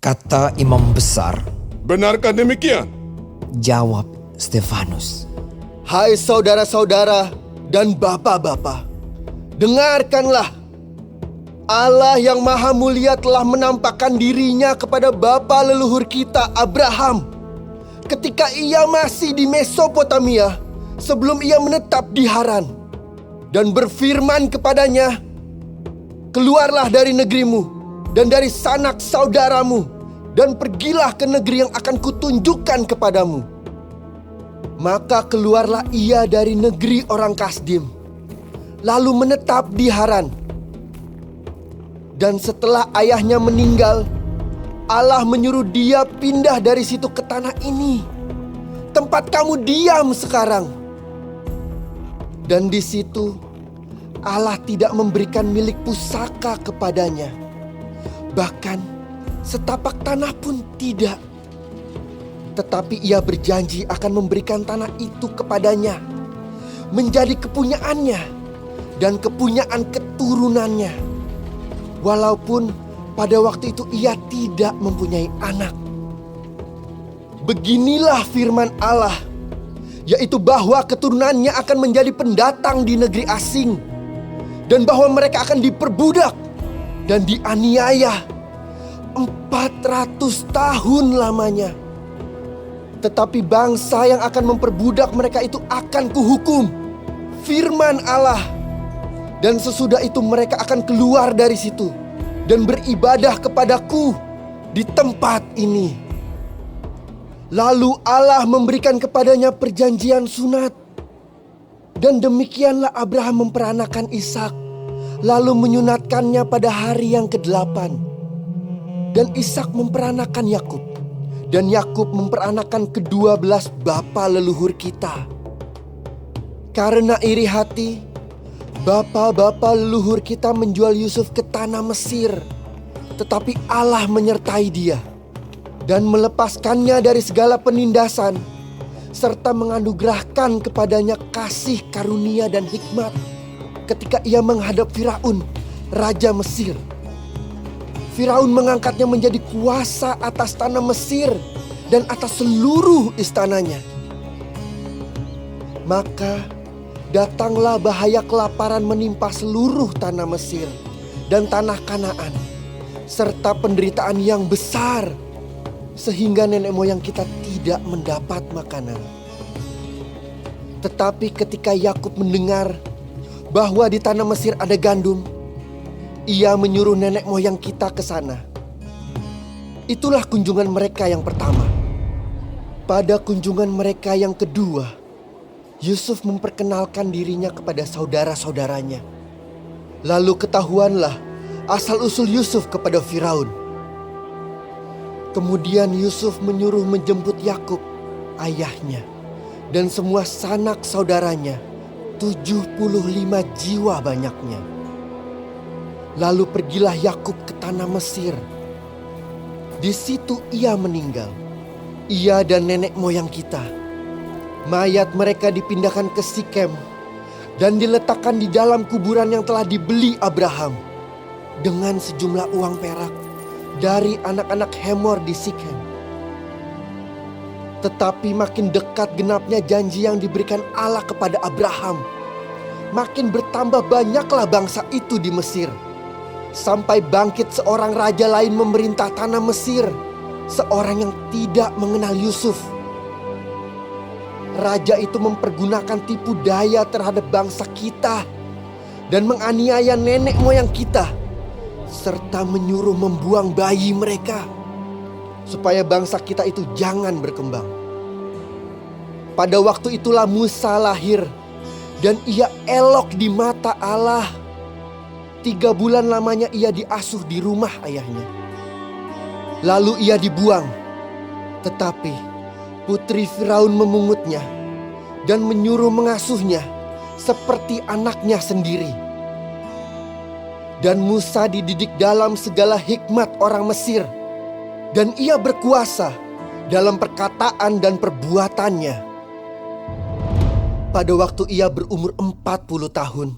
kata imam besar. Benarkah demikian? Jawab Stefanus. Hai saudara-saudara dan bapak-bapak, dengarkanlah. Allah yang maha mulia telah menampakkan dirinya kepada bapa leluhur kita Abraham ketika ia masih di Mesopotamia sebelum ia menetap di Haran, dan berfirman kepadanya, keluarlah dari negerimu dan dari sanak saudaramu dan pergilah ke negeri yang akan kutunjukkan kepadamu. Maka keluarlah ia dari negeri orang Kasdim, lalu menetap di Haran. Dan setelah ayahnya meninggal, Allah menyuruh dia pindah dari situ ke tanah ini, tempat kamu diam sekarang. Dan di situ Allah tidak memberikan milik pusaka kepadanya, bahkan setapak tanah pun tidak. Tetapi ia berjanji akan memberikan tanah itu kepadanya, menjadi kepunyaannya dan kepunyaan keturunannya, walaupun pada waktu itu ia tidak mempunyai anak. Beginilah firman Allah, yaitu bahwa keturunannya akan menjadi pendatang di negeri asing, dan bahwa mereka akan diperbudak dan dianiaya 400 tahun lamanya. Tetapi bangsa yang akan memperbudak mereka itu akan kuhukum, firman Allah. Dan sesudah itu mereka akan keluar dari situ dan beribadah kepadaku di tempat ini. Lalu Allah memberikan kepadanya perjanjian sunat. Dan demikianlah Abraham memperanakan Ishak, lalu menyunatkannya pada hari yang ke-8. Dan Ishak memperanakan Yakub, dan Yakub memperanakan ke-12 bapa leluhur kita. Karena iri hati, bapa-bapa leluhur kita menjual Yusuf ke tanah Mesir. Tetapi Allah menyertai dia dan melepaskannya dari segala penindasan, serta menganugerahkan kepadanya kasih karunia dan hikmat ketika ia menghadap Firaun, raja Mesir. Firaun mengangkatnya menjadi kuasa atas tanah Mesir dan atas seluruh istananya. Maka datanglah bahaya kelaparan menimpa seluruh tanah Mesir dan tanah Kanaan, serta penderitaan yang besar, sehingga nenek moyang kita tidak mendapat makanan. Tetapi ketika Yakub mendengar bahwa di tanah Mesir ada gandum, ia menyuruh nenek moyang kita ke sana. Itulah kunjungan mereka yang pertama. Pada kunjungan mereka yang kedua, Yusuf memperkenalkan dirinya kepada saudara-saudaranya. Lalu ketahuanlah asal-usul Yusuf kepada Firaun. Kemudian Yusuf menyuruh menjemput Yakub, ayahnya, dan semua sanak saudaranya, 75 jiwa banyaknya. Lalu pergilah Yakub ke tanah Mesir. Di situ ia meninggal, ia dan nenek moyang kita. Mayat mereka dipindahkan ke Sikem dan diletakkan di dalam kuburan yang telah dibeli Abraham dengan sejumlah uang perak dari anak-anak Hemor di Sikem. Tetapi makin dekat genapnya janji yang diberikan Allah kepada Abraham, makin bertambah banyaklah bangsa itu di Mesir, sampai bangkit seorang raja lain memerintah tanah Mesir, seorang yang tidak mengenal Yusuf. Raja itu mempergunakan tipu daya terhadap bangsa kita dan menganiaya nenek moyang kita, serta menyuruh membuang bayi mereka, supaya bangsa kita itu jangan berkembang. Pada waktu itulah Musa lahir, dan ia elok di mata Allah. 3 bulan lamanya ia diasuh di rumah ayahnya. Lalu ia dibuang. Tetapi putri Firaun memungutnya dan menyuruh mengasuhnya seperti anaknya sendiri. Dan Musa dididik dalam segala hikmat orang Mesir, dan ia berkuasa dalam perkataan dan perbuatannya. Pada waktu ia berumur 40 tahun,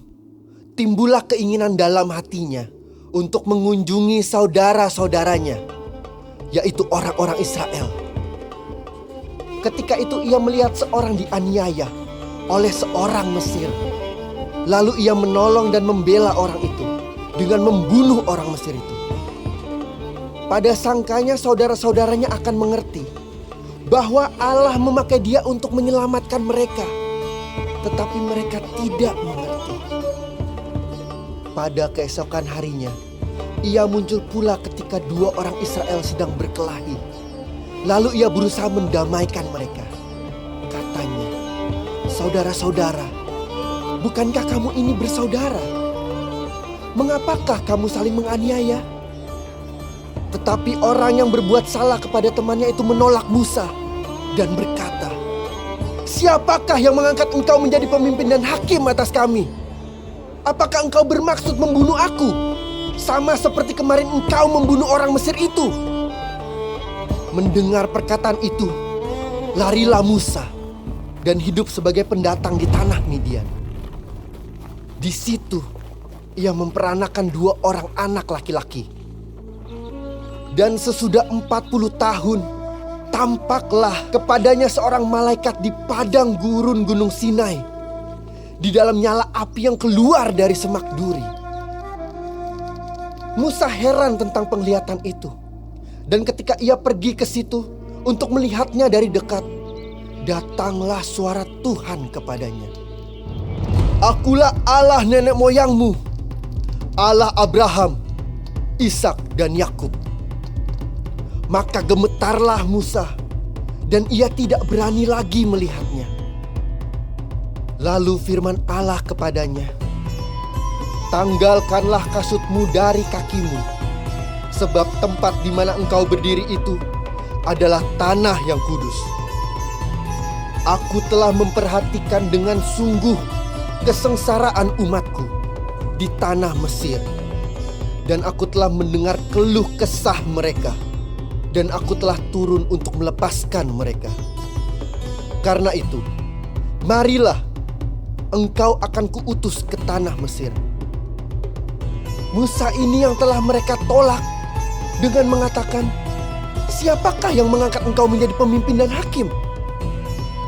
timbullah keinginan dalam hatinya untuk mengunjungi saudara-saudaranya. yaitu orang-orang Israel. Ketika itu ia melihat seorang dianiaya oleh seorang Mesir. Lalu ia menolong dan membela orang itu dengan membunuh orang Mesir itu. Pada sangkanya saudara-saudaranya akan mengerti bahwa Allah memakai dia untuk menyelamatkan mereka. Tetapi mereka tidak mengerti. Pada keesokan harinya, ia muncul pula ketika dua orang Israel sedang berkelahi. Lalu ia berusaha mendamaikan mereka. Katanya, "Saudara-saudara, bukankah kamu ini bersaudara? Mengapakah kamu saling menganiaya?" Tetapi orang yang berbuat salah kepada temannya itu menolak Musa dan berkata, "Siapakah yang mengangkat engkau menjadi pemimpin dan hakim atas kami? Apakah engkau bermaksud membunuh aku, sama seperti kemarin engkau membunuh orang Mesir itu?" Mendengar perkataan itu, larilah Musa dan hidup sebagai pendatang di tanah Midian. Di situ ia memperanakan 2 orang anak laki-laki. Dan sesudah 40 tahun, tampaklah kepadanya seorang malaikat di padang gurun Gunung Sinai. Di dalam nyala api yang keluar dari semak duri. Musa heran tentang penglihatan itu. Dan ketika ia pergi ke situ untuk melihatnya dari dekat, datanglah suara Tuhan kepadanya. "Akulah Allah nenek moyangmu, Allah Abraham, Ishak dan Yakub." Maka gemetarlah Musa dan ia tidak berani lagi melihatnya. Lalu firman Allah kepadanya, "Tanggalkanlah kasutmu dari kakimu, sebab tempat di mana engkau berdiri itu adalah tanah yang kudus. Aku telah memperhatikan dengan sungguh kesengsaraan umatku di tanah Mesir. Dan aku telah mendengar keluh kesah mereka. Dan aku telah turun untuk melepaskan mereka. Karena itu, marilah, engkau akan kuutus ke tanah Mesir." Musa ini yang telah mereka tolak dengan mengatakan, "Siapakah yang mengangkat engkau menjadi pemimpin dan hakim?"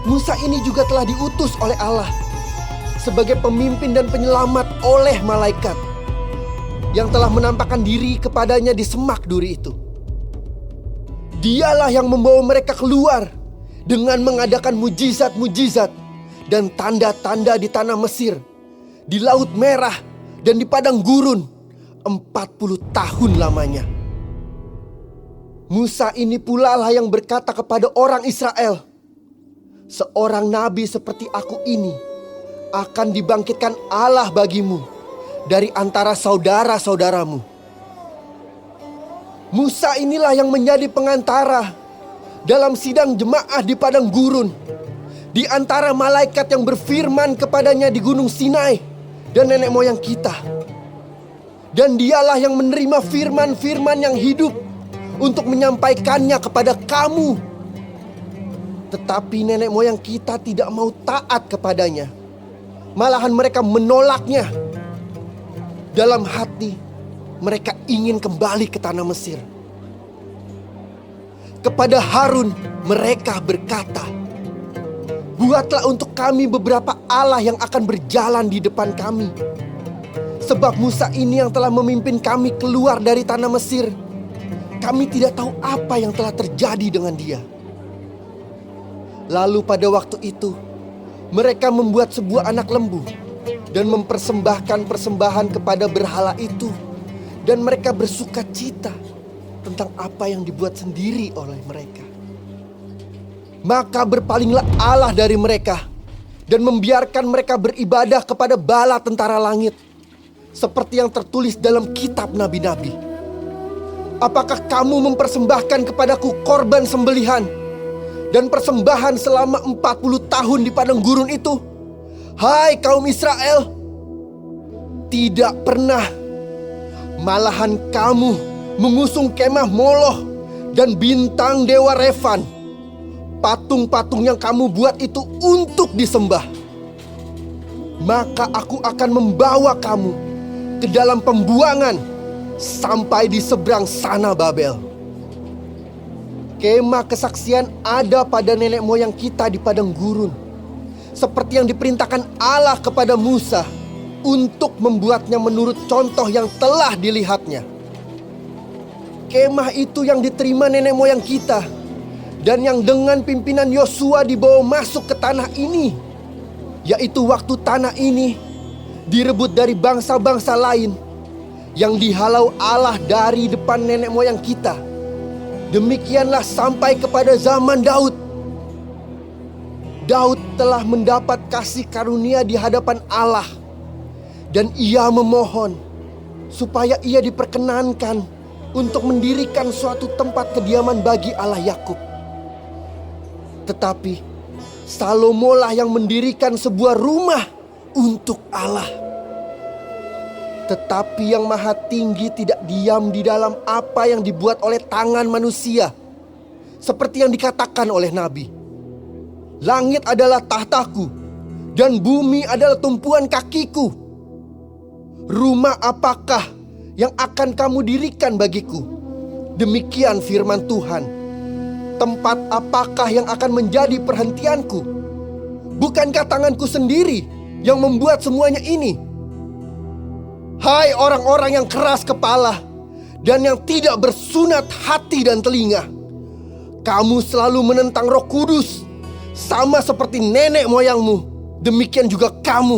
Musa ini juga telah diutus oleh Allah sebagai pemimpin dan penyelamat oleh malaikat yang telah menampakkan diri kepadanya di semak duri itu. Dialah yang membawa mereka keluar dengan mengadakan mujizat-mujizat dan tanda-tanda di tanah Mesir, di Laut Merah dan di padang gurun 40 tahun lamanya. Musa ini pula lah yang berkata kepada orang Israel, "Seorang nabi seperti aku ini akan dibangkitkan Allah bagimu dari antara saudara-saudaramu." Musa inilah yang menjadi pengantara dalam sidang jemaah di padang gurun, di antara malaikat yang berfirman kepadanya di Gunung Sinai dan nenek moyang kita. Dan dialah yang menerima firman-firman yang hidup untuk menyampaikannya kepada kamu. Tetapi nenek moyang kita tidak mau taat kepadanya. Malahan mereka menolaknya. Dalam hati mereka ingin kembali ke tanah Mesir. Kepada Harun mereka berkata, "Buatlah untuk kami beberapa Allah yang akan berjalan di depan kami. Sebab Musa ini yang telah memimpin kami keluar dari tanah Mesir. Kami tidak tahu apa yang telah terjadi dengan dia." Lalu pada waktu itu mereka membuat sebuah anak lembu dan mempersembahkan persembahan kepada berhala itu. Dan mereka bersuka cita tentang apa yang dibuat sendiri oleh mereka. Maka berpalinglah Allah dari mereka dan membiarkan mereka beribadah kepada bala tentara langit, seperti yang tertulis dalam kitab nabi-nabi. "Apakah kamu mempersembahkan kepadaku korban sembelihan dan persembahan selama 40 tahun di padang gurun itu, hai kaum Israel? Tidak pernah. Malahan kamu mengusung kemah Moloch dan bintang dewa Refan. Patung-patung yang kamu buat itu untuk disembah. Maka aku akan membawa kamu ke dalam pembuangan sampai di seberang sana Babel. Kemah kesaksian ada pada nenek moyang kita di padang gurun, seperti yang diperintahkan Allah kepada Musa untuk membuatnya menurut contoh yang telah dilihatnya. Kemah itu yang diterima nenek moyang kita, dan yang dengan pimpinan Yosua dibawa masuk ke tanah ini, yaitu waktu tanah ini direbut dari bangsa-bangsa lain yang dihalau Allah dari depan nenek moyang kita. Demikianlah sampai kepada zaman Daud. Daud telah mendapat kasih karunia di hadapan Allah, dan ia memohon supaya ia diperkenankan untuk mendirikan suatu tempat kediaman bagi Allah Yakub. Tetapi Salomo lah yang mendirikan sebuah rumah untuk Allah. Tetapi yang Maha Tinggi tidak diam di dalam apa yang dibuat oleh tangan manusia, seperti yang dikatakan oleh Nabi. Langit adalah tahtaku, dan bumi adalah tumpuan kakiku. Rumah apakah yang akan kamu dirikan bagiku? Demikian firman Tuhan. Tempat apakah yang akan menjadi perhentianku? Bukankah tanganku sendiri yang membuat semuanya ini? Hai orang-orang yang keras kepala dan yang tidak bersunat hati dan telinga, kamu selalu menentang Roh Kudus, sama seperti nenek moyangmu, demikian juga kamu.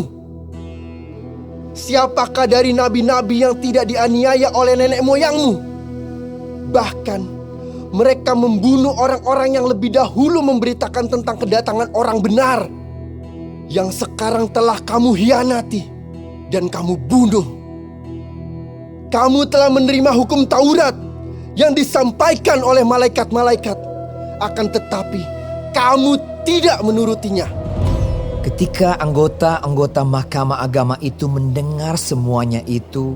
Siapakah dari nabi-nabi yang tidak dianiaya oleh nenek moyangmu? Bahkan mereka membunuh orang-orang yang lebih dahulu memberitakan tentang kedatangan orang benar, yang sekarang telah kamu hianati dan kamu bunuh. Kamu telah menerima hukum Taurat yang disampaikan oleh malaikat-malaikat, akan tetapi kamu tidak menurutinya. Ketika anggota-anggota Mahkamah Agama itu mendengar semuanya itu,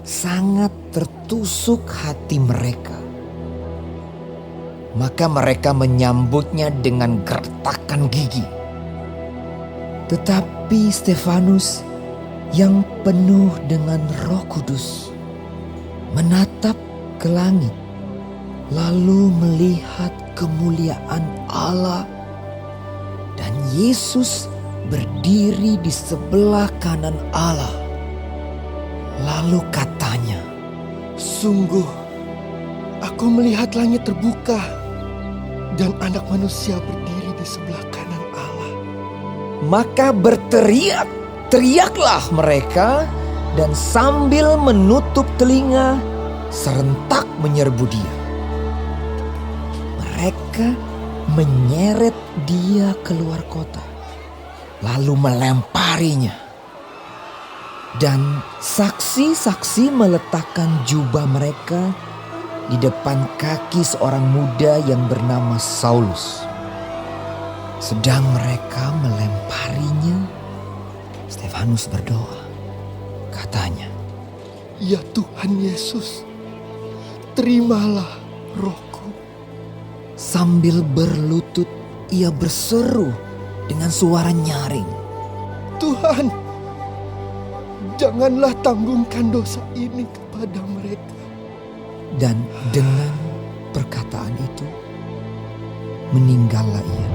sangat tertusuk hati mereka. Maka mereka menyambutnya dengan gertakan gigi. Tetapi Stefanus yang penuh dengan Roh Kudus menatap ke langit, lalu melihat kemuliaan Allah dan Yesus berdiri di sebelah kanan Allah. Lalu katanya, Sungguh, aku melihat langit terbuka dan Anak Manusia berdiri di sebelah kanan Allah. maka teriaklah mereka, dan sambil menutup telinga serentak menyerbu dia. Mereka menyeret dia keluar kota, lalu melemparinya. Dan saksi-saksi meletakkan jubah mereka di depan kaki seorang muda yang bernama Saulus. Sedang mereka melemparinya, Stefanus berdoa. Katanya, Ya Tuhan Yesus, terimalah rohku. sambil berlutut ia berseru dengan suara nyaring, Tuhan, janganlah tanggungkan dosa ini kepada mereka. dan dengan perkataan itu meninggallah ia.